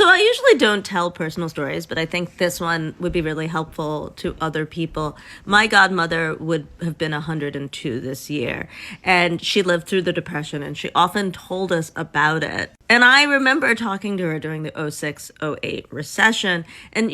So I usually don't tell personal stories, but I think this one would be really helpful to other people. My godmother would have been 102 this year, and she lived through the Depression, and she often told us about it. And I remember talking to her during the 06-08 recession, and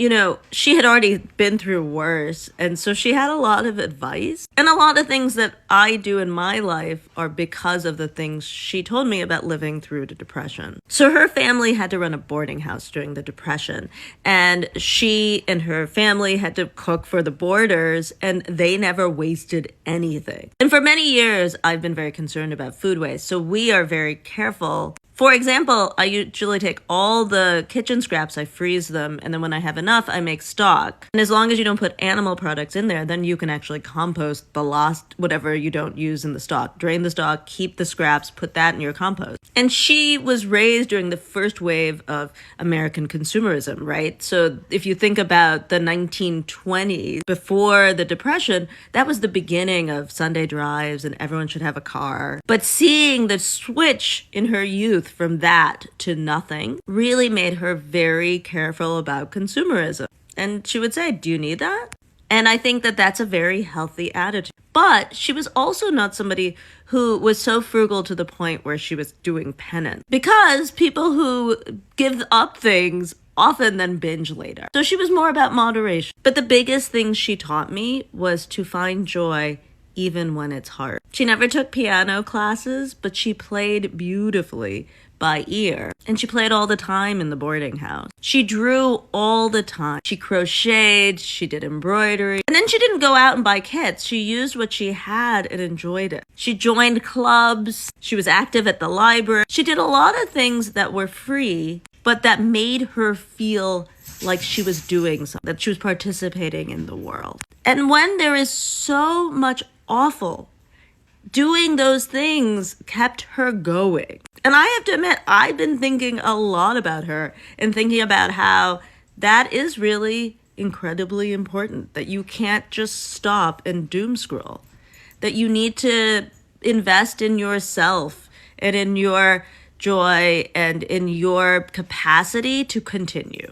she had already been through worse, and so she had a lot of advice. And a lot of things that I do in my life are because of the things she told me about living through the Depression. So her family had to run a boarding house during the Depression, and she and her family had to cook for the boarders, and they never wasted anything. And for many years, I've been very concerned about food waste, so we are very careful. For example, I usually take all the kitchen scraps, I freeze them, and then when I have enough, I make stock. And as long as you don't put animal products in there, then you can actually compost the lost whatever you don't use in the stock. Drain the stock, keep the scraps, put that in your compost. And she was raised during the first wave of American consumerism, right? So if you think about the 1920s, before the Depression, that was the beginning of Sunday drives and everyone should have a car. But seeing the switch in her youth from that to nothing really made her very careful about consumerism. And she would say, do you need that? And I think that that's a very healthy attitude. But she was also not somebody who was so frugal to the point where she was doing penance. Because people who give up things often then binge later. So she was more about moderation. But the biggest thing she taught me was to find joy even when it's hard. She never took piano classes, but she played beautifully by ear. And she played all the time in the boarding house. She drew all the time. She crocheted, she did embroidery. And then she didn't go out and buy kits. She used what she had and enjoyed it. She joined clubs. She was active at the library. She did a lot of things that were free, but that made her feel like she was doing something, that she was participating in the world. And when there is so much awful, doing those things kept her going. And I have to admit, I've been thinking a lot about her and thinking about how that is really incredibly important, that you can't just stop and doom scroll, that you need to invest in yourself and in your joy and in your capacity to continue.